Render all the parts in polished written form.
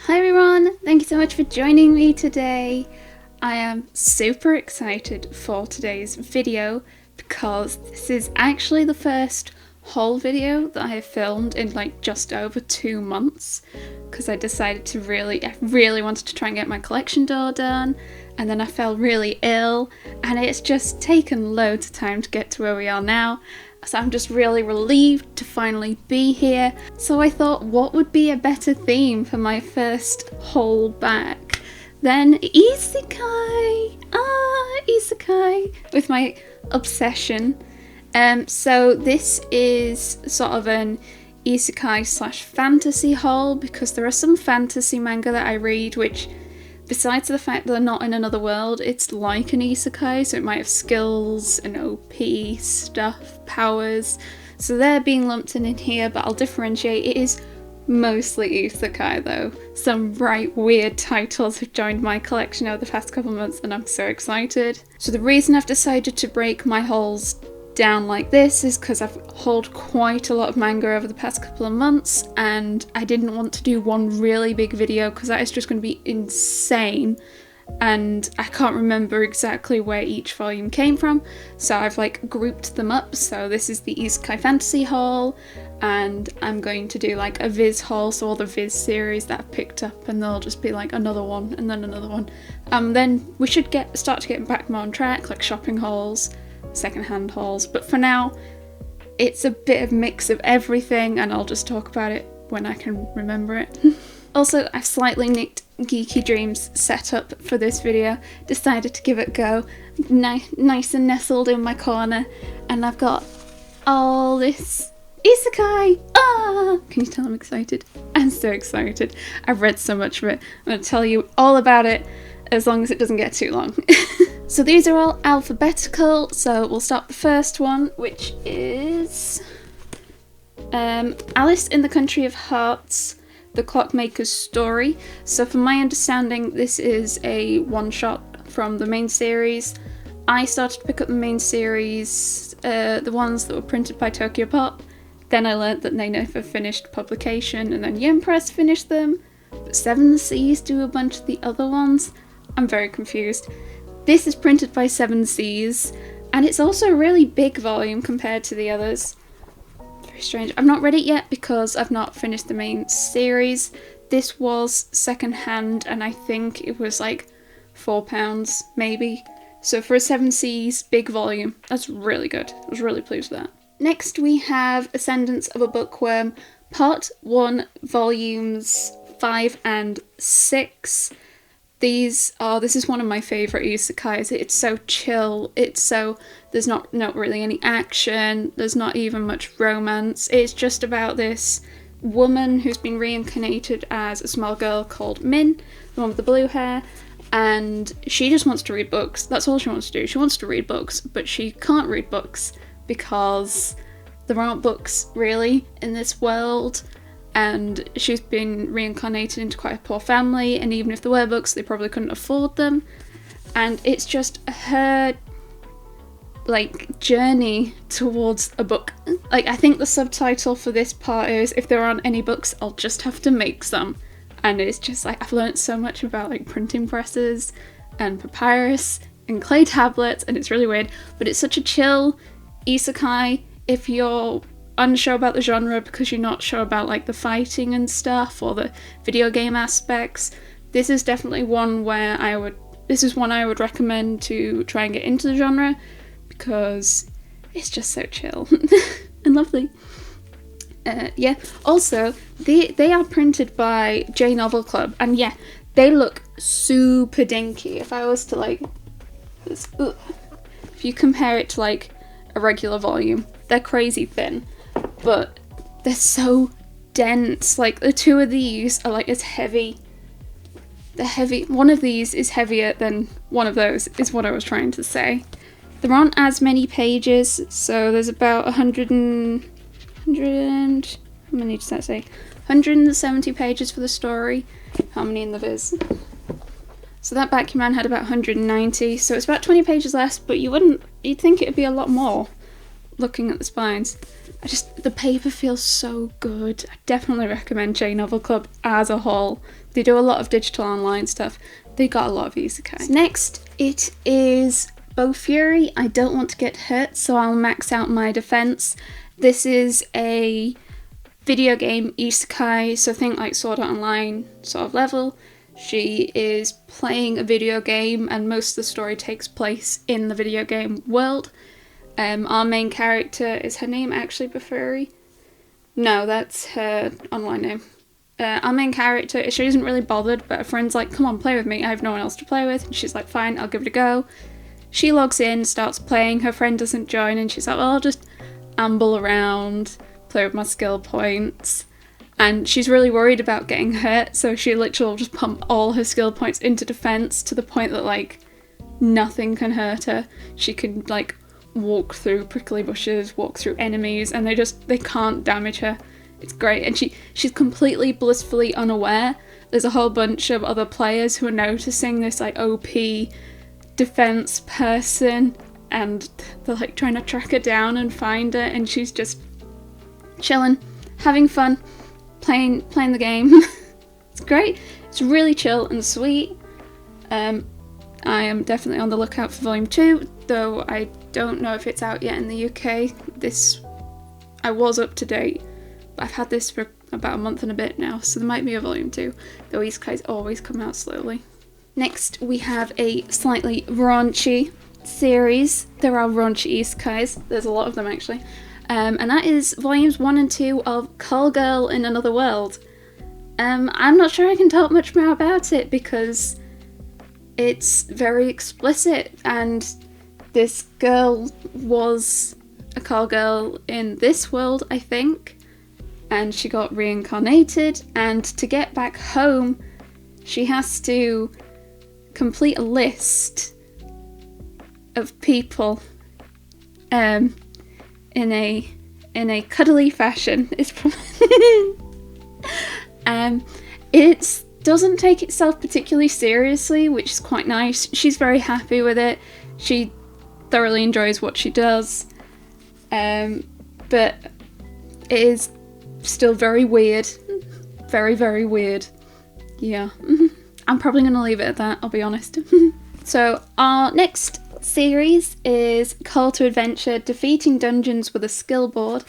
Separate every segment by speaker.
Speaker 1: Hi everyone, thank you so much for joining me today. I am super excited for today's video because this is actually the first haul video that I have filmed in like just over 2 months, because I decided to I really wanted to try and get my collection door done, and then I fell really ill and it's just taken loads of time to get to where we are now. So I'm just really relieved to finally be here. So I thought, what would be a better theme for my first haul back than Isekai? Isekai, with my obsession. So this is sort of an Isekai / fantasy haul, because there are some fantasy manga that I read which, besides the fact that they're not in another world, it's like an isekai, so it might have skills and OP stuff, powers, so they're being lumped in here, but I'll differentiate. It is mostly isekai though. Some right weird titles have joined my collection over the past couple of months and I'm so excited. So the reason I've decided to break my hauls down like this is because I've hauled quite a lot of manga over the past couple of months and I didn't want to do one really big video because that is just going to be insane and I can't remember exactly where each volume came from, so I've like grouped them up. So this is the Isekai Fantasy haul, and I'm going to do like a Viz haul, so all the Viz series that I've picked up, and there'll just be like another one and then another one. Then we should start to get back more on track, like shopping hauls, secondhand hauls, but for now it's a bit of mix of everything and I'll just talk about it when I can remember it. Also, I've slightly nicked Geeky Dreams setup for this video, decided to give it a go, nice and nestled in my corner, and I've got all this isekai! Can you tell I'm excited? I'm so excited. I've read so much of it. I'm going to tell you all about it as long as it doesn't get too long. So these are all alphabetical, so we'll start the first one, which is Alice in the Country of Hearts, The Clockmaker's Story. So from my understanding, this is a one-shot from the main series. I started to pick up the main series, the ones that were printed by Tokyo Pop. Then I learnt that they never finished publication, and then Yen Press finished them. But Seven Seas do a bunch of the other ones. I'm very confused. This is printed by Seven Seas, and it's also a really big volume compared to the others. Very strange. I've not read it yet because I've not finished the main series. This was second-hand, and I think it was like £4 maybe. So for a Seven Seas big volume, that's really good. I was really pleased with that. Next we have Ascendance of a Bookworm, Part 1, Volumes 5 and 6. This is one of my favourite isekais. It's so chill, there's not really any action, there's not even much romance. It's just about this woman who's been reincarnated as a small girl called Min, the one with the blue hair, and she just wants to read books. That's all she wants to do. She wants to read books, but she can't read books because there aren't books really in this world. And she's been reincarnated into quite a poor family, and even if there were books, they probably couldn't afford them. And it's just her like journey towards a book. Like, I think the subtitle for this part is, if there aren't any books, I'll just have to make some. And it's just like, I've learned so much about like printing presses and papyrus and clay tablets, and it's really weird, but it's such a chill isekai. If you're unsure about the genre because you're not sure about like the fighting and stuff or the video game aspects, this is definitely one where I would recommend to try and get into the genre, because it's just so chill and lovely. Yeah, also they are printed by J Novel Club, and yeah, they look super dinky. If I was to like if you compare it to like a regular volume, they're crazy thin, but they're so dense. Like, the two of these are like as heavy. One of these is heavier than one of those, is what I was trying to say. There aren't as many pages, so there's about 170 pages for the story. How many in the Viz? So that Bakuman had about 190, so it's about 20 pages less, but you'd think it would be a lot more looking at the spines. The paper feels so good. I definitely recommend J-Novel Club as a whole. They do a lot of digital online stuff. They got a lot of isekai. Next, it is Bow Fury. I don't want to get hurt, so I'll max out my defense. This is a video game isekai, so think like Sword Art Online sort of level. She is playing a video game and most of the story takes place in the video game world. Our main character, is her name actually Bafuri? No, that's her online name. Our main character, she isn't really bothered, but her friend's like, come on, play with me, I have no one else to play with. And she's like, fine, I'll give it a go. She logs in, starts playing, her friend doesn't join, and she's like, well, I'll just amble around, play with my skill points. And she's really worried about getting hurt, so she literally will just pump all her skill points into defense to the point that, like, nothing can hurt her. She can, like, walk through prickly bushes, walk through enemies, and they can't damage her. It's great. And she's completely blissfully unaware. There's a whole bunch of other players who are noticing this, like, OP defense person, and they're, like, trying to track her down and find her, and she's just chilling, having fun, playing the game. It's great. It's really chill and sweet. I am definitely on the lookout for Volume 2, though I don't know if it's out yet in the UK. I was up to date, but I've had this for about a month and a bit now, so there might be a Volume 2, though isekais always come out slowly. Next, we have a slightly raunchy series. There are raunchy isekais. There's a lot of them, actually. And that is Volumes 1 and 2 of Call Girl in Another World. I'm not sure I can talk much more about it because it's very explicit, and this girl was a call girl in this world, I think, and she got reincarnated, and to get back home she has to complete a list of people in a cuddly fashion. It doesn't take itself particularly seriously, which is quite nice. She's very happy with it. She thoroughly enjoys what she does. But it is still very weird. Very, very weird. Yeah. I'm probably going to leave it at that, I'll be honest. So our next series is Call to Adventure, Defeating Dungeons with a Skill Board.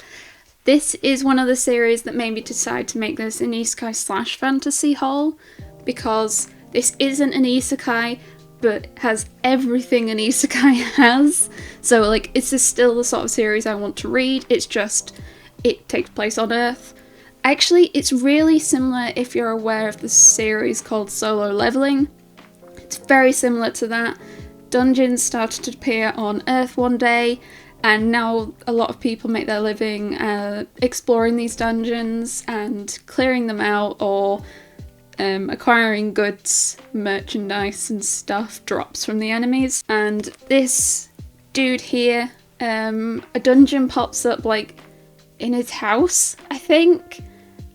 Speaker 1: This is one of the series that made me decide to make this an isekai / fantasy haul, because this isn't an isekai, but has everything an isekai has. So, like, it's still the sort of series I want to read, it's just, it takes place on Earth. Actually, it's really similar if you're aware of the series called Solo Leveling. It's very similar to that. Dungeons started to appear on Earth one day, and now a lot of people make their living exploring these dungeons and clearing them out, or acquiring goods, merchandise and stuff, drops from the enemies. And this dude here, a dungeon pops up, like, in his house, I think,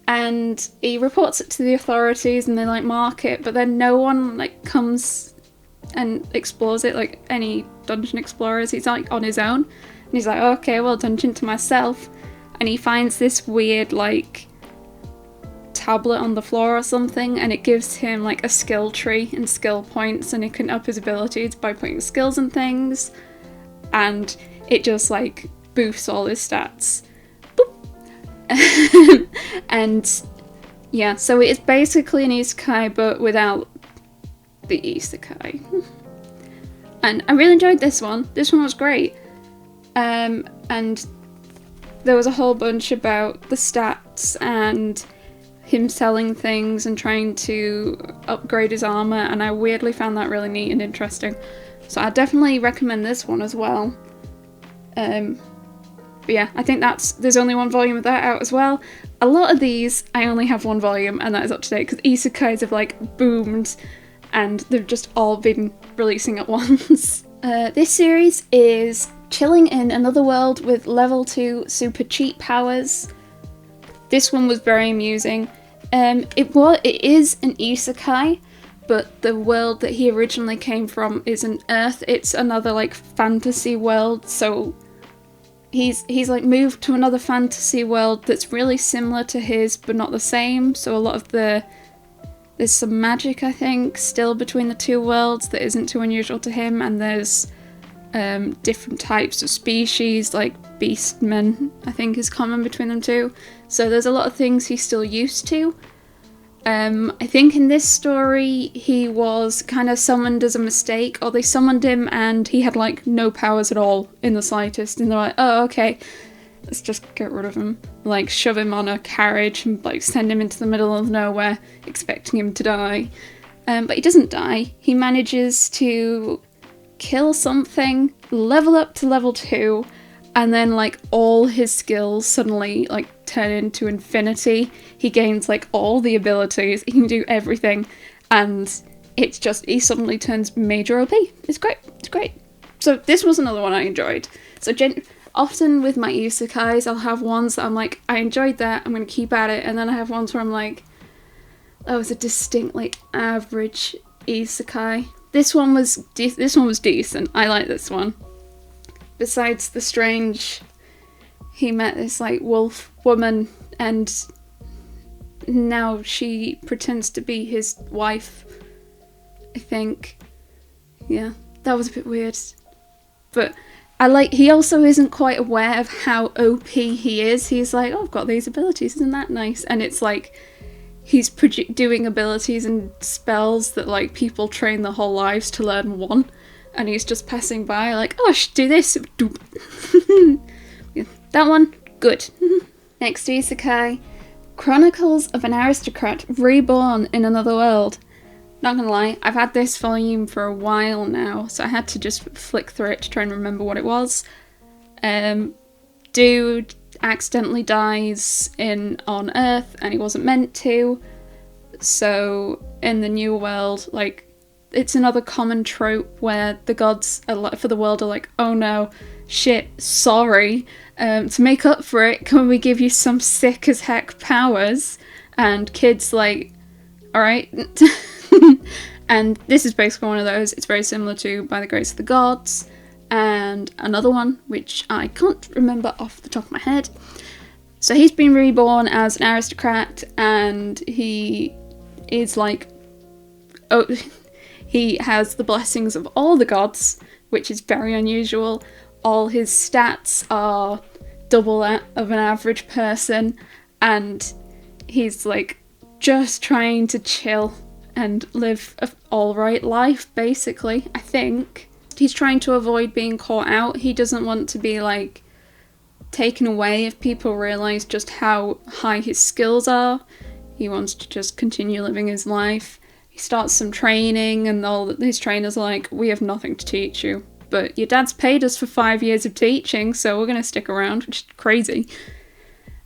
Speaker 1: and he reports it to the authorities and they, like, mark it, but then no one, like, comes and explores it like any dungeon explorers. He's, like, on his own. And he's like, okay, well, dungeon to myself. And he finds this weird, like, tablet on the floor or something, and it gives him, like, a skill tree and skill points, and he can up his abilities by putting skills and things. And it just, like, boosts all his stats. Boop. And, yeah, so it's basically an isekai, but without the isekai. And I really enjoyed this one. This one was great. And there was a whole bunch about the stats and him selling things and trying to upgrade his armor, and I weirdly found that really neat and interesting. So I definitely recommend this one as well. But yeah, I think there's only one volume of that out as well. A lot of these, I only have one volume, and that is up to date, because isekais have, like, boomed, and they've just all been releasing at once. This series is Chilling in Another World with level 2 super cheat powers. This one was very amusing. It is an isekai, but the world that he originally came from isn't Earth. It's another, like, fantasy world, so he's like moved to another fantasy world that's really similar to his but not the same. So a lot of there's some magic, I think, still between the two worlds that isn't too unusual to him, and there's different types of species, like beastmen, I think, is common between them too. So there's a lot of things he's still used to. I think in this story he was kind of summoned as a mistake, or they summoned him and he had like no powers at all in the slightest, and they're like, oh okay, let's just get rid of him, like shove him on a carriage and like send him into the middle of nowhere expecting him to die. But he doesn't die. He manages to kill something, level up to level 2, and then like all his skills suddenly like turn into infinity. He gains like all the abilities, he can do everything, and it's just, he suddenly turns major OP. It's great. So this was another one I enjoyed. So often with my isekais, I'll have ones that I'm like, I enjoyed that, I'm gonna keep at it, and then I have ones where I'm like, oh, it's a distinctly average isekai. This one was decent. I like this one. Besides the strange, he met this like wolf woman and now she pretends to be his wife, I think. Yeah, that was a bit weird. But he also isn't quite aware of how OP he is. He's like, oh, I've got these abilities, isn't that nice? And it's like, he's doing abilities and spells that like people train their whole lives to learn one, and he's just passing by like, oh, I should do this. Yeah, that one, good. Next isekai, Chronicles of an Aristocrat Reborn in Another World. Not gonna lie, I've had this volume for a while now, so I had to just flick through it to try and remember what it was. Dude accidentally dies on Earth and he wasn't meant to, so in the new world, like, it's another common trope where the gods for the world are like, oh no, shit, sorry, to make up for it, can we give you some sick as heck powers? And kids like, alright. And this is basically one of those. It's very similar to By the Grace of the Gods, and another one which I can't remember off the top of my head. So he's been reborn as an aristocrat, and he is like, oh, he has the blessings of all the gods, which is very unusual. All his stats are double that of an average person, and he's like just trying to chill and live an alright life, basically, I think. He's trying to avoid being caught out. He doesn't want to be like taken away if people realise just how high his skills are. He wants to just continue living his life. He starts some training and all his trainers are like, we have nothing to teach you, but your dad's paid us for 5 years of teaching, so we're gonna stick around, which is crazy.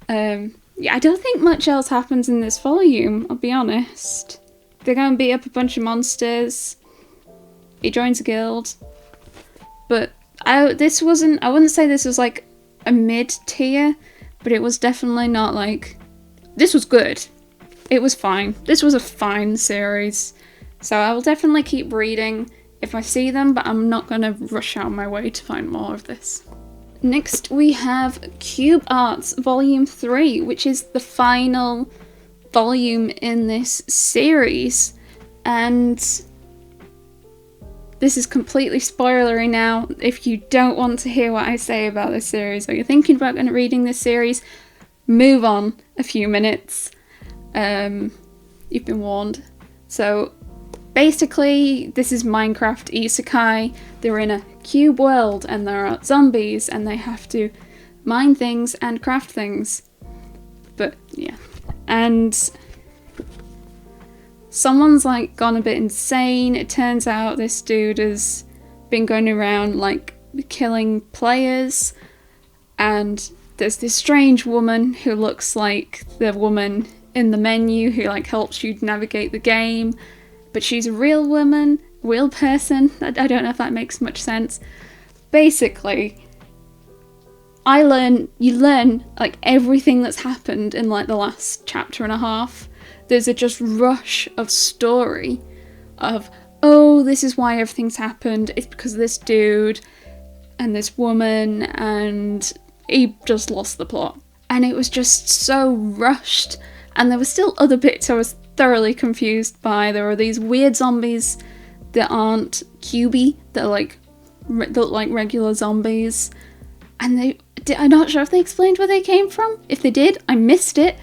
Speaker 1: Yeah, I don't think much else happens in this volume, I'll be honest. They're gonna beat up a bunch of monsters. He joins a guild. But I wouldn't say this was like a mid-tier, but it was definitely not like, this was good. It was fine. This was a fine series. So I will definitely keep reading if I see them, but I'm not gonna rush out my way to find more of this. Next we have Cube Arts Volume 3, which is the final volume in this series, and this is completely spoilery now. If you don't want to hear what I say about this series, or you're thinking about reading this series, move on a few minutes. You've been warned. So basically, this is Minecraft Isekai. They're in a cube world and there are zombies and they have to mine things and craft things. But yeah. And someone's like gone a bit insane. It turns out this dude has been going around like killing players, and there's this strange woman who looks like the woman in the menu who like helps you navigate the game, but she's a real woman, real person. I don't know if that makes much sense. Basically, you learn like everything that's happened in like the last chapter and a half. There's a just rush of story of, oh, this is why everything's happened. It's because of this dude and this woman, and he just lost the plot. And it was just so rushed. And there were still other bits I was thoroughly confused by. There were these weird zombies that aren't cubey, that are like, look like regular zombies. And I'm not sure if they explained where they came from. If they did, I missed it.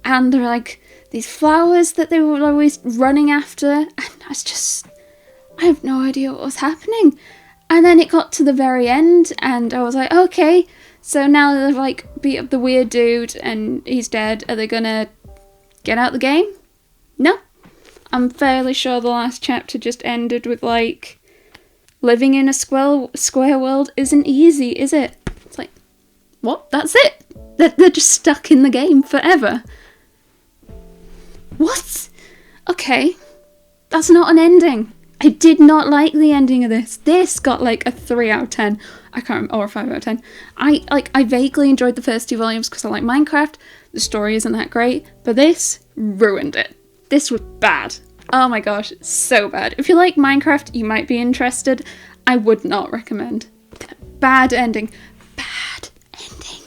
Speaker 1: And they're like these flowers that they were always running after. And I have no idea what was happening. And then it got to the very end and I was like, okay, so now they've like beat up the weird dude and he's dead. Are they gonna get out the game? No. I'm fairly sure the last chapter just ended with like, living in a square world isn't easy, is it? It's like, what? That's it? They're just stuck in the game forever. What? Okay. That's not an ending. I did not like the ending of this. This got like a 3 out of 10. I can't remember, or a 5 out of 10. I vaguely enjoyed the first 2 volumes because I like Minecraft. The story isn't that great, but this ruined it. This was bad. Oh my gosh, so bad. If you like Minecraft, you might be interested. I would not recommend. Bad ending. Bad ending.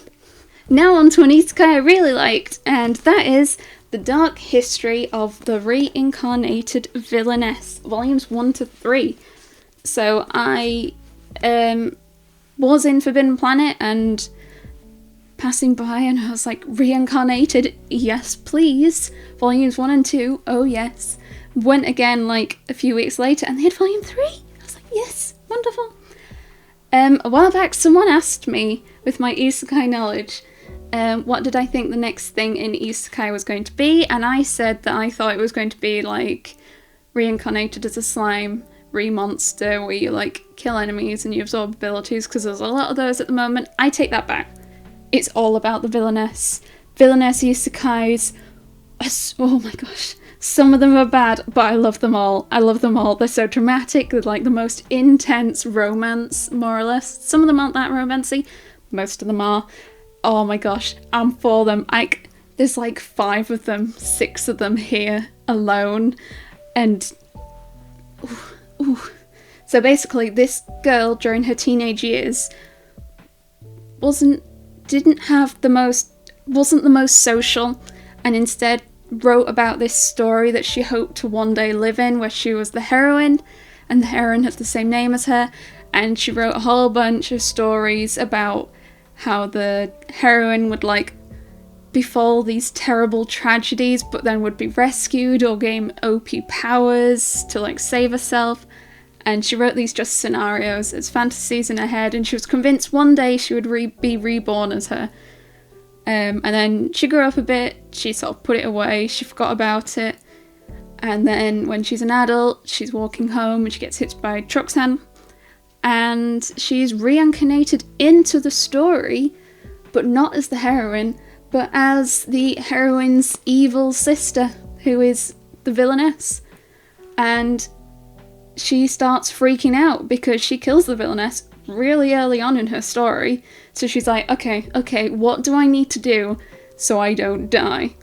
Speaker 1: Now on to an isekai I really liked, and that is The Dark History of the Reincarnated Villainess, volumes 1 to 3. So I was in Forbidden Planet and passing by and I was like, reincarnated, yes please. Volumes 1 and 2, oh yes. Went again like a few weeks later and they had volume 3. I was like, yes, wonderful. A while back someone asked me, with my isekai knowledge, what did I think the next thing in isekai was going to be, and I said that I thought it was going to be like reincarnated as a slime re-monster where you like kill enemies and you absorb abilities, because there's a lot of those at the moment. I take that back. It's all about the villainess. Villainess isekais. Oh my gosh. Some of them are bad, but I love them all. I love them all. They're so dramatic. They're like the most intense romance, more or less. Some of them aren't that romancy. Most of them are. Oh my gosh, I'm for them. There's like 5 of them, 6 of them here alone. And ooh. So basically this girl during her teenage years wasn't the most social, and instead wrote about this story that she hoped to one day live in, where she was the heroine and the heroine has the same name as her, and she wrote a whole bunch of stories about how the heroine would like befall these terrible tragedies but then would be rescued or gain OP powers to like save herself. And she wrote these just scenarios as fantasies in her head, and she was convinced one day she would be reborn as her. And then she grew up a bit, she sort of put it away, she forgot about it. And then when she's an adult, she's walking home and she gets hit by a trucksan. And she's reincarnated into the story, but not as the heroine, but as the heroine's evil sister, who is the villainess. And she starts freaking out because she kills the villainess really early on in her story. So she's like, okay, what do I need to do so I don't die?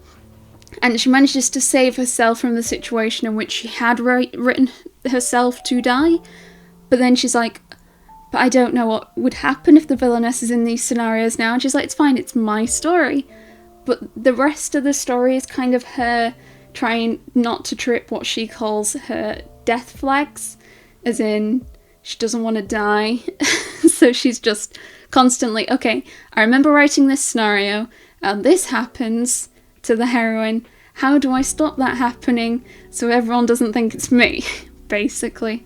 Speaker 1: And she manages to save herself from the situation in which she had written herself to die. But then she's like, but I don't know what would happen if the villainess is in these scenarios now. And she's like, it's fine, it's my story. But the rest of the story is kind of her trying not to trip what she calls her death flags, as in she doesn't want to die. So she's just constantly, okay, I remember writing this scenario and this happens to the heroine. How do I stop that happening so everyone doesn't think it's me, basically?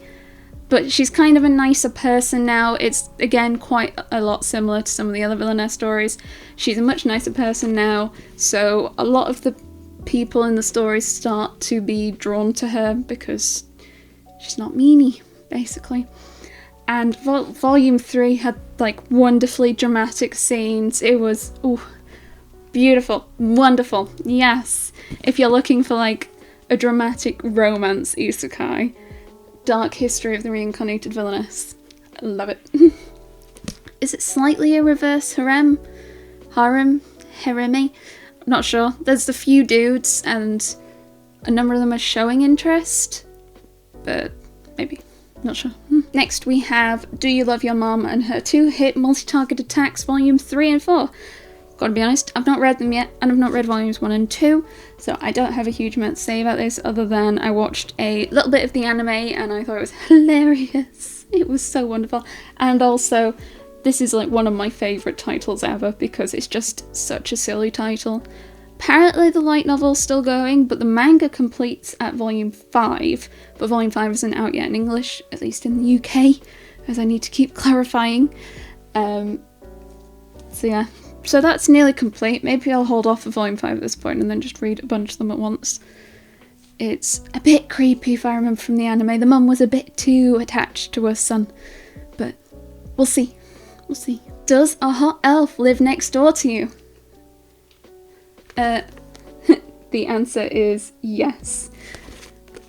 Speaker 1: But she's kind of a nicer person now. It's, again, quite a lot similar to some of the other villainess stories. She's a much nicer person now, so a lot of the people in the stories start to be drawn to her because she's not meanie, basically. And volume 3 had like wonderfully dramatic scenes. It was beautiful, wonderful. Yes, if you're looking for like a dramatic romance isekai, Dark History of the Reincarnated Villainess. I love it. Is it slightly a reverse harem? Harem-y? I'm not sure. There's a few dudes and a number of them are showing interest, but maybe. Not sure. Next we have Do You Love Your Mom and Her Two-Hit Multi-Target Attacks Volumes 3 and 4. Gotta be honest, I've not read them yet, and I've not read Volumes 1 and 2, so I don't have a huge amount to say about this other than I watched a little bit of the anime and I thought it was hilarious. It was so wonderful. And also, this is like one of my favourite titles ever because it's just such a silly title. Apparently the light novel's still going, but the manga completes at Volume 5, but Volume 5 isn't out yet in English, at least in the UK, as I need to keep clarifying. So yeah, so that's nearly complete. Maybe I'll hold off for Volume 5 at this point and then just read a bunch of them at once. It's a bit creepy if I remember from the anime. The mum was a bit too attached to her son, but we'll see. We'll see. Does a hot elf live next door to you? The answer is yes.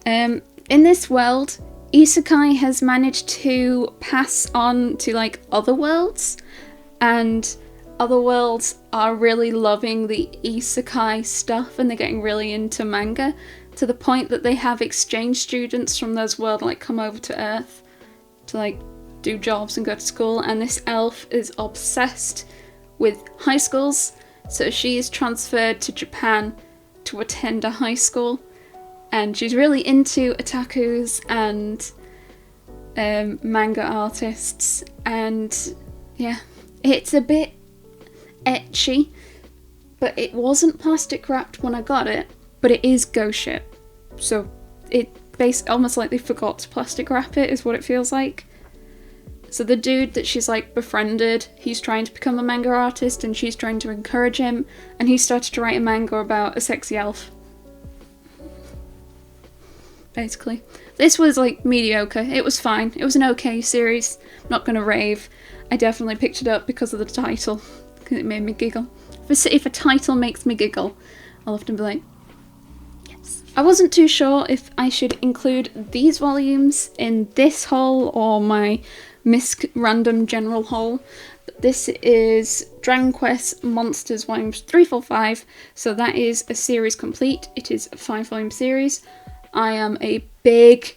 Speaker 1: In this world, Isekai has managed to pass on to like other worlds, and other worlds are really loving the Isekai stuff and they're getting really into manga to the point that they have exchange students from those worlds like come over to Earth to like do jobs and go to school, and this elf is obsessed with high schools. So she is transferred to Japan to attend a high school, and she's really into otakus and manga artists, and yeah, it's a bit ecchi, but it wasn't plastic wrapped when I got it, but it is ghost ship, so it almost like they forgot to plastic wrap it is what it feels like. So the dude that she's like befriended, he's trying to become a manga artist and she's trying to encourage him, and he started to write a manga about a sexy elf. Basically. This was like mediocre. It was fine. It was an okay series. I'm not gonna rave. I definitely picked it up because of the title, because it made me giggle. If a title makes me giggle, I'll often be like, yes. I wasn't too sure if I should include these volumes in this haul or my random general haul, but this is Dragon Quest Monsters Volumes 3, 4, 5, so that is a series complete. It is a 5-volume series. I am a big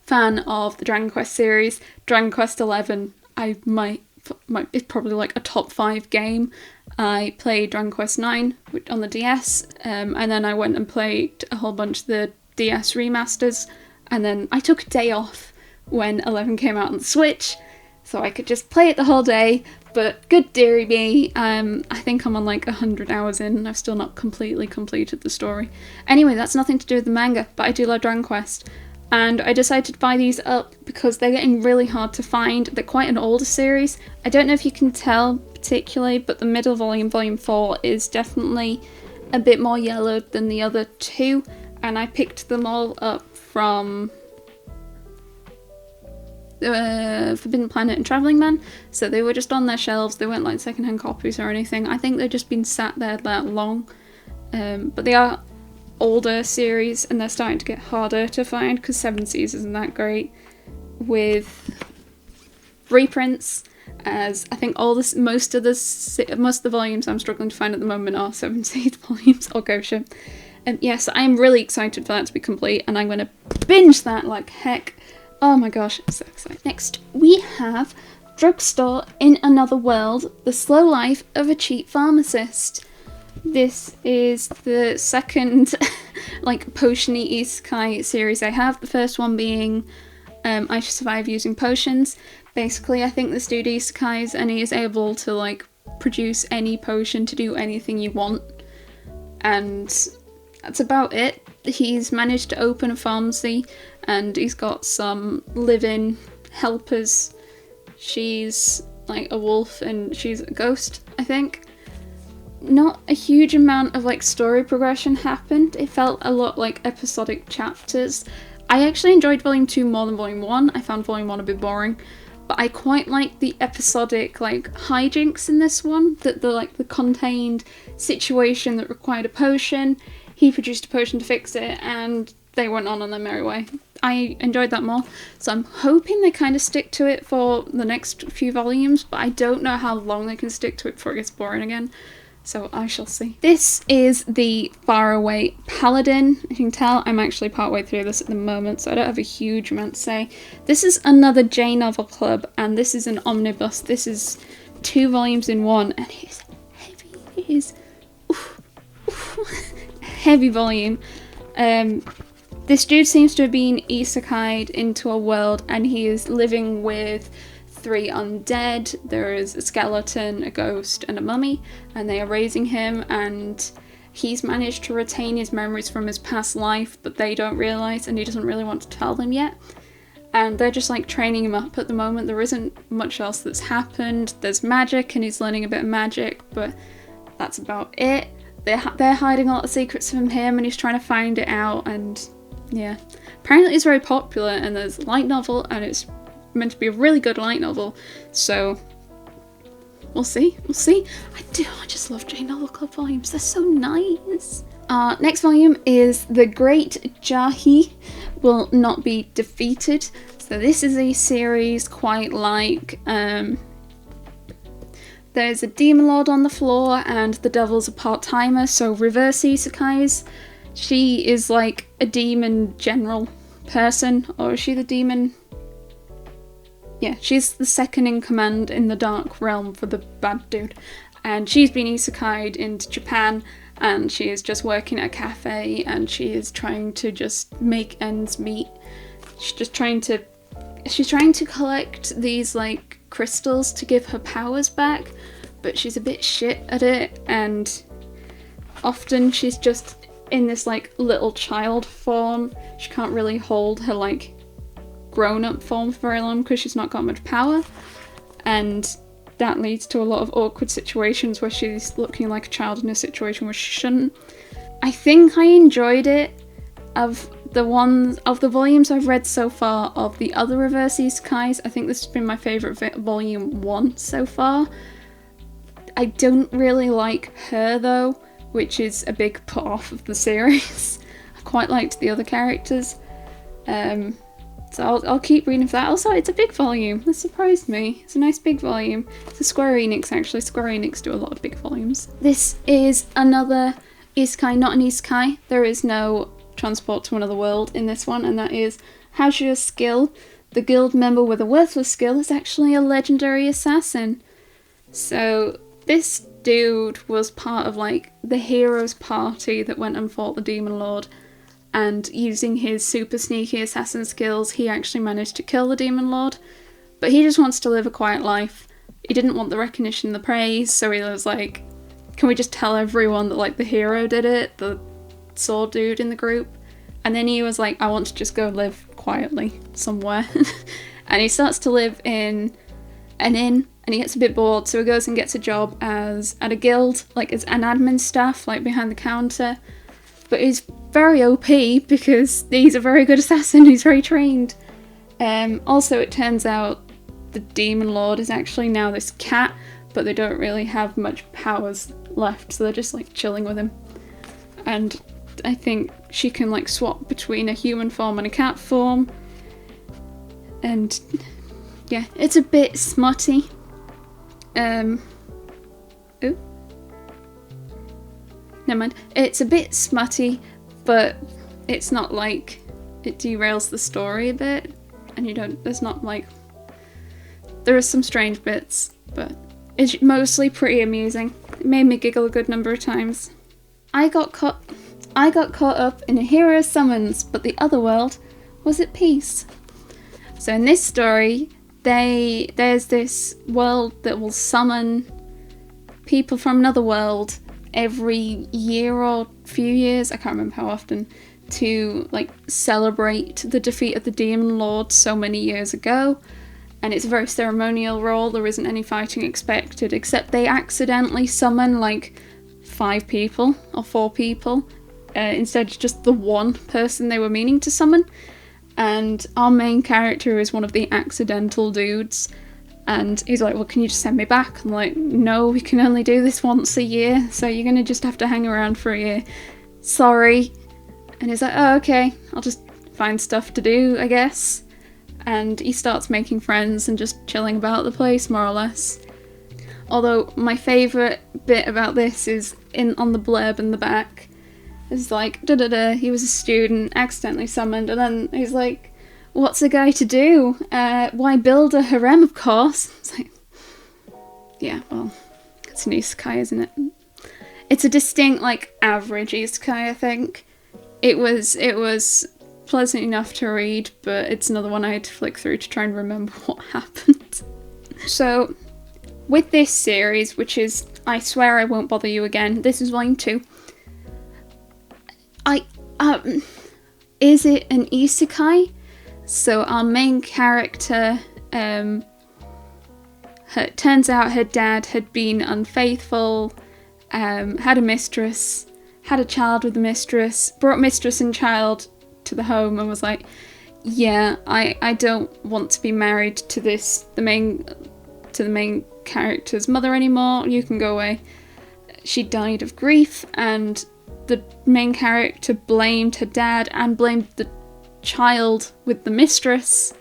Speaker 1: fan of the Dragon Quest series. Dragon Quest 11, it's probably like a top 5 game. I played Dragon Quest 9 on the DS, and then I went and played a whole bunch of the DS remasters, and then I took a day off when 11 came out on the Switch, so I could just play it the whole day, but good dearie me, I think I'm on like 100 hours in and I've still not completely completed the story. Anyway, that's nothing to do with the manga, but I do love Dragon Quest, and I decided to buy these up because they're getting really hard to find. They're quite an older series. I don't know if you can tell particularly, but the middle volume, Volume 4, is definitely a bit more yellowed than the other two, and I picked them all up from Forbidden Planet and Travelling Man, so they were just on their shelves. They weren't like secondhand copies or anything. I think they've just been sat there that long, but they are older series and they're starting to get harder to find because 7 Seas isn't that great with reprints, as I think most of the volumes I'm struggling to find at the moment are 7 Seas volumes or Gosha. Yes, I am really excited for that to be complete, and I'm going to binge that like heck. Oh my gosh, I'm so excited. Next, we have Drugstore in Another World, The Slow Life of a Cheap Pharmacist. This is the second like potion-y isekai series I have. The first one being I Should Survive Using Potions. Basically, I think this dude isekais and he is able to like produce any potion to do anything you want. And that's about it. He's managed to open a pharmacy and he's got some live-in helpers. She's like a wolf and she's a ghost, I think. Not a huge amount of like story progression happened. It felt a lot like episodic chapters. I actually enjoyed Volume 2 more than Volume 1. I found Volume 1 a bit boring, but I quite like the episodic like hijinks in this one. The contained situation that required a potion. He produced a potion to fix it and they went on their merry way. I enjoyed that more, so I'm hoping they kind of stick to it for the next few volumes, but I don't know how long they can stick to it before it gets boring again. So I shall see. This is the Faraway Paladin. You can tell I'm actually partway through this at the moment, so I don't have a huge amount to say. This is another J Novel Club, and this is an omnibus. This is 2 volumes in one, and it is heavy. It is heavy volume. This dude seems to have been isekai'd into a world, and he is living with 3 undead. There is a skeleton, a ghost, and a mummy, and they are raising him, and he's managed to retain his memories from his past life, but they don't realise, and he doesn't really want to tell them yet. And they're just like training him up at the moment. There isn't much else that's happened. There's magic, and he's learning a bit of magic, but that's about it. They're hiding a lot of secrets from him, and he's trying to find it out, and yeah. Apparently it's very popular, and there's a light novel, and it's meant to be a really good light novel, so we'll see. I just love J Novel Club volumes, they're so nice. Next volume is The Great Jahi Will Not Be Defeated. So this is a series quite like, there's a demon lord on the floor and the devil's a part-timer, so reverse isekais. She is like a demon general person, or is she the demon? Yeah, she's the second in command in the dark realm for the bad dude. And she's been isekai'd into Japan, and she is just working at a cafe, and she is trying to just make ends meet. She's trying to collect these like crystals to give her powers back, but she's a bit shit at it, and often she's just in this like little child form. She can't really hold her like grown-up form for very long because she's not got much power, and that leads to a lot of awkward situations where she's looking like a child in a situation where she shouldn't. I think I enjoyed it. Of the volumes I've read so far of the other reverse isekais, I think this has been my favourite volume 1 so far. I don't really like her though, which is a big put off of the series. I quite liked the other characters. So I'll keep reading for that. Also, it's a big volume. That surprised me. It's a nice big volume. It's a Square Enix, actually. Square Enix do a lot of big volumes. This is another isekai, not an isekai. There is no transport to another world in this one, and that is How's Your Skill? The guild member with a worthless skill is actually a legendary assassin. So this dude was part of like the heroes party that went and fought the demon lord. And using his super sneaky assassin skills, he actually managed to kill the demon lord. But he just wants to live a quiet life. He didn't want the recognition, the praise, so he was like, can we just tell everyone that like the hero did it, the sword dude in the group? And then he was like, I want to just go live quietly somewhere. And he starts to live in an inn, and he gets a bit bored, so he goes and gets a job at a guild, like as an admin staff, like behind the counter. But he's very OP because he's a very good assassin, he's very trained. Also, it turns out the demon lord is actually now this cat, but they don't really have much powers left, so they're just like chilling with him. And I think she can like swap between a human form and a cat form. And yeah, it's a bit smutty. Ooh. Never mind. It's a bit smutty, but it's not like it derails the story a bit, and there's not like, there are some strange bits, but it's mostly pretty amusing. It made me giggle a good number of times. I got caught up in a hero's summons, but the other world was at peace. So in this story, there's this world that will summon people from another world every year or few years, I can't remember how often, to like celebrate the defeat of the demon lord so many years ago. And it's a very ceremonial role. There isn't any fighting expected, except they accidentally summon like 5 people or 4 people instead of just the one person they were meaning to summon. And our main character is one of the accidental dudes, and he's like, well, can you just send me back? I'm like, no, we can only do this once a year, so you're gonna just have to hang around for a year. Sorry. And he's like, oh, okay, I'll just find stuff to do, I guess. And he starts making friends and just chilling about the place, more or less. Although my favourite bit about this is on the blurb in the back. It's like, da-da-da, he was a student, accidentally summoned, and then he's like, what's a guy to do? Why build a harem, of course. It's like, yeah, well, it's an isekai, isn't it? It's a distinct, like, average isekai, I think. It was pleasant enough to read, but it's another one I had to flick through to try and remember what happened. So, with this series, which is I Swear I Won't Bother You Again, this is volume 2. Is it an isekai? So our main character, turns out her dad had been unfaithful, had a mistress, had a child with the mistress, brought mistress and child to the home and was like, yeah, I don't want to be married to the main character's mother anymore, you can go away. She died of grief, and the main character blamed her dad and blamed the child with the mistress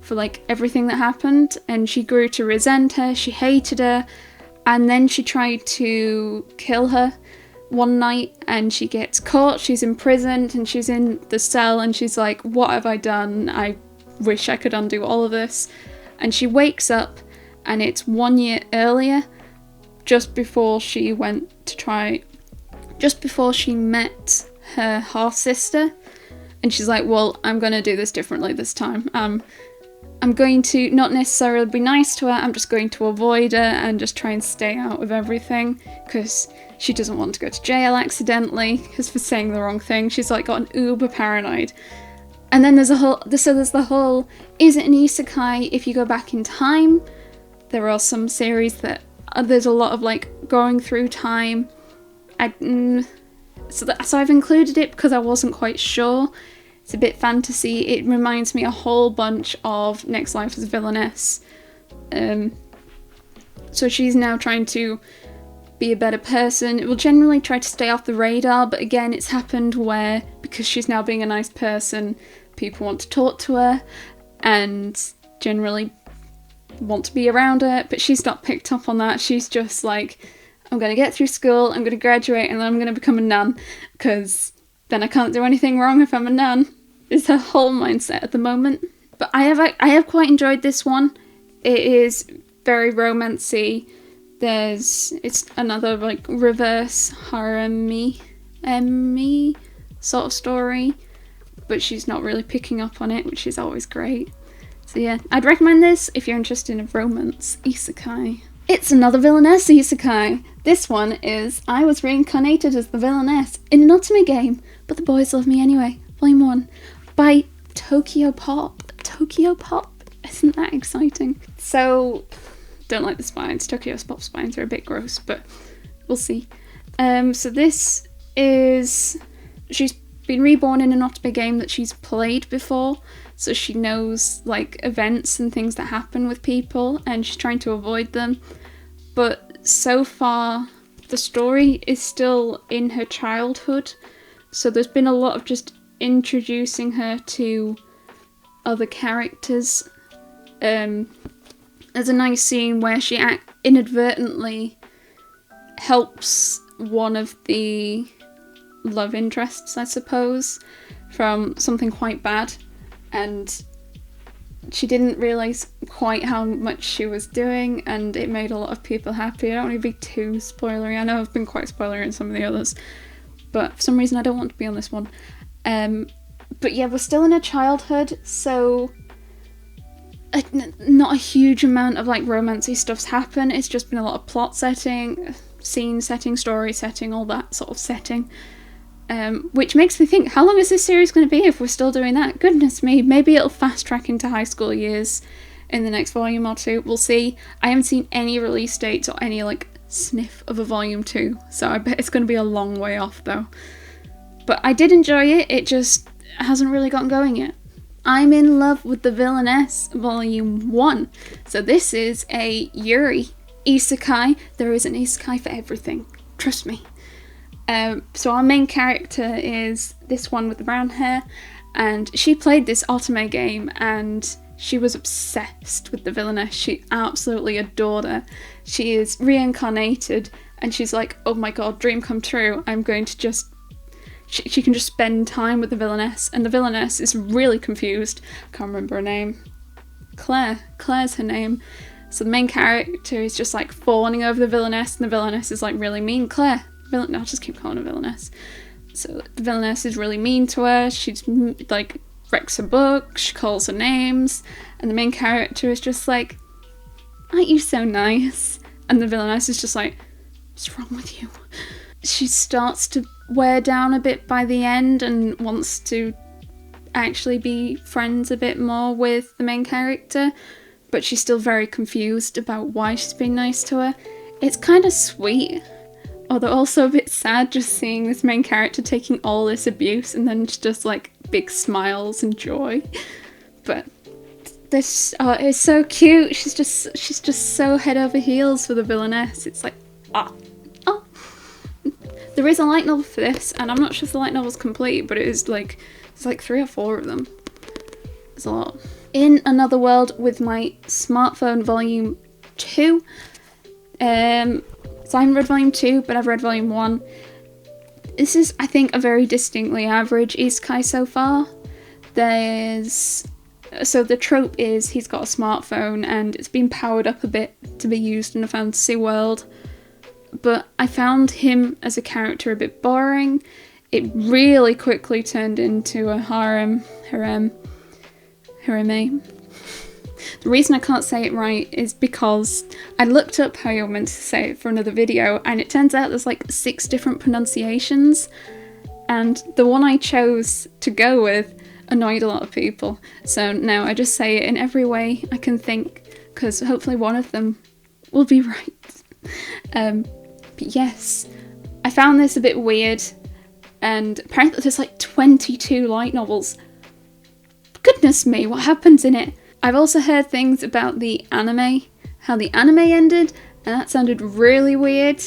Speaker 1: for like everything that happened, and she grew to resent her, she hated her, and then she tried to kill her one night and she gets caught, she's imprisoned and she's in the cell and she's like, what have I done? I wish I could undo all of this. And she wakes up and it's 1 year earlier, just before she met her half-sister, and she's like, well, I'm going to do this differently this time. I'm going to not necessarily be nice to her, I'm just going to avoid her and just try and stay out of everything, because she doesn't want to go to jail accidentally, because for saying the wrong thing, she's like got an uber paranoid. And then there's the whole, is it an isekai if you go back in time? There are some series that, there's a lot of like going through time. So I've included it because I wasn't quite sure. It's a bit fantasy. It reminds me a whole bunch of Next Life as a Villainess. So she's now trying to be a better person. It will generally try to stay off the radar, but again, it's happened where, because she's now being a nice person, people want to talk to her and generally want to be around her, but she's not picked up on that. She's just like, I'm going to get through school, I'm going to graduate, and then I'm going to become a nun, because then I can't do anything wrong if I'm a nun. It's her whole mindset at the moment. But I have quite enjoyed this one. It is very romancy. It's another like reverse harem-y sort of story, but she's not really picking up on it, which is always great. So yeah, I'd recommend this if you're interested in a romance isekai. It's another villainess isekai. This one is I was reincarnated as the villainess in an anime game, but the boys love me anyway. Volume 1 by Tokyo Pop. Tokyo Pop? Isn't that exciting? So, don't like the spines. Tokyo Pop spines are a bit gross, but we'll see. So this is... She's been reborn in an anime game that she's played before, so she knows like events and things that happen with people, and she's trying to avoid them. But so far, the story is still in her childhood, so there's been a lot of just introducing her to other characters. There's a nice scene where she inadvertently helps one of the love interests, I suppose, from something quite bad, and she didn't realise quite how much she was doing, and it made a lot of people happy. I don't want to be too spoilery. I know I've been quite spoilery in some of the others, but for some reason I don't want to be on this one. But yeah, we're still in her childhood, so not a huge amount of like romancy stuff's happened. It's just been a lot of plot setting, scene setting, story setting, all that sort of setting. Which makes me think, how long is this series going to be if we're still doing that? Goodness me, maybe it'll fast track into high school years in the next volume or two. We'll see. I haven't seen any release dates or any like sniff of a volume 2, so I bet it's going to be a long way off though. But I did enjoy it, it just hasn't really gotten going yet. I'm in love with the Villainess volume 1. So this is a Yuri isekai. There is an isekai for everything, trust me. So our main character is this one with the brown hair, and she played this otome game and she was obsessed with the villainess. She absolutely adored her. She is reincarnated and she's like, oh my god, dream come true. I'm going to just... She can just spend time with the villainess, and the villainess is really confused. Can't remember her name. Claire's her name. So the main character is just like fawning over the villainess, and the villainess is like really mean. Claire. I'll just keep calling her villainess. So the villainess is really mean to her. She's like wrecks her book. She calls her names, and the main character is just like, aren't you so nice? And the villainess is just like, what's wrong with you? She starts to wear down a bit by the end and wants to actually be friends a bit more with the main character, but she's still very confused about why she's being nice to her. It's kind of sweet, although also a bit sad just seeing this main character taking all this abuse and then just like big smiles and joy. But this is so cute. She's just so head over heels for the villainess. It's like, oh. There is a light novel for this, and I'm not sure if the light novel's complete, but it's like 3 or 4 of them. There's a lot. In Another World with My Smartphone Volume 2. So I haven't read Volume 2, but I've read Volume 1. This is, I think, a very distinctly average isekai so far. So the trope is he's got a smartphone and it's been powered up a bit to be used in a fantasy world. But I found him as a character a bit boring. It really quickly turned into a harem. The reason I can't say it right is because I looked up how you're meant to say it for another video, and it turns out there's like 6 different pronunciations, and the one I chose to go with annoyed a lot of people. So now I just say it in every way I can think, because hopefully one of them will be right. But yes, I found this a bit weird, and apparently there's like 22 light novels. Goodness me, what happens in it? I've also heard things about the anime, how the anime ended, and that sounded really weird,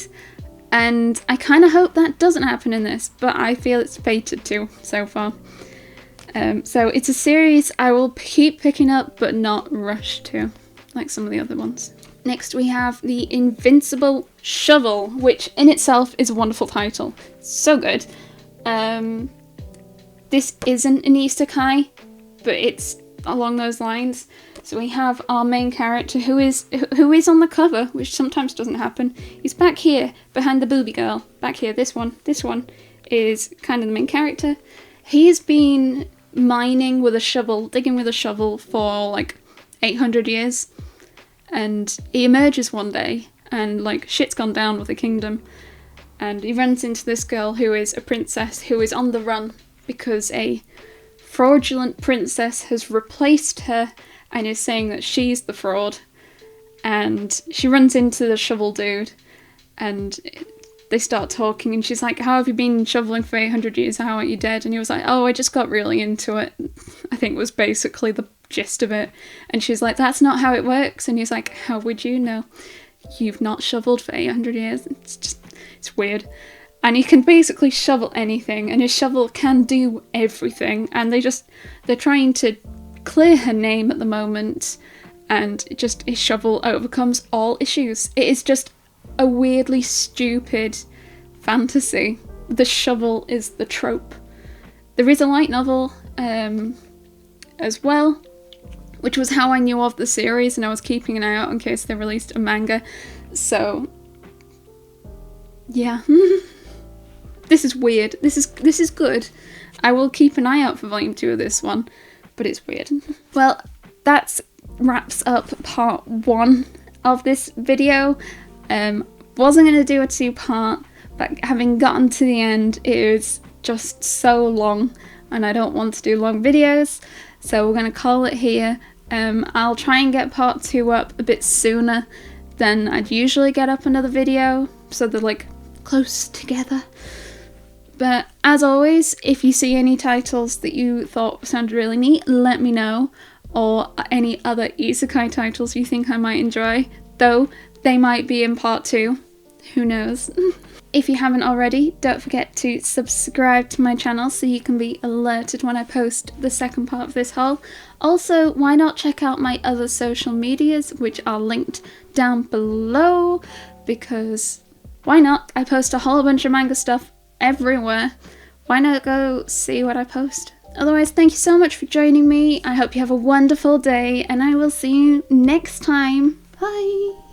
Speaker 1: and I kind of hope that doesn't happen in this, but I feel it's fated to so far. So it's a series I will keep picking up, but not rush to, like some of the other ones. Next we have The Invincible Shovel, which in itself is a wonderful title. So good. This isn't an isekai, but it's along those lines. So we have our main character who is on the cover, which sometimes doesn't happen. He's back here, behind the booby girl. Back here, this one. This one is kind of the main character. He's been mining with a shovel, digging with a shovel for like 800 years. And he emerges one day, and like shit's gone down with the kingdom, and he runs into this girl who is a princess who is on the run because a fraudulent princess has replaced her and is saying that she's the fraud. And she runs into the shovel dude, and they start talking, and she's like, how have you been shoveling for 800 years? How aren't you dead? And he was like, oh, I just got really into it. I think was basically the gist of it. And she's like, that's not how it works. And he's like, how would you know? You've not shoveled for 800 years. It's weird. And he can basically shovel anything, and his shovel can do everything. And they're trying to clear her name at the moment, and his shovel overcomes all issues. It is just a weirdly stupid fantasy. The shovel is the trope. There is a light novel as well, which was how I knew of the series, and I was keeping an eye out in case they released a manga. So yeah. This is weird. This is good. I will keep an eye out for volume 2 of this one, but it's weird. Well, that wraps up part 1 of this video. Wasn't going to do a 2-part, but having gotten to the end, it is just so long, and I don't want to do long videos, so we're going to call it here. I'll try and get part 2 up a bit sooner than I'd usually get up another video, so they're like close together. But as always, if you see any titles that you thought sounded really neat, let me know, or any other isekai titles you think I might enjoy, though they might be in part 2, who knows. If you haven't already, don't forget to subscribe to my channel so you can be alerted when I post the second part of this haul. Also, why not check out my other social medias, which are linked down below, because why not? I post a whole bunch of manga stuff everywhere. Why not go see what I post? Otherwise, thank you so much for joining me. I hope you have a wonderful day, and I will see you next time. Bye!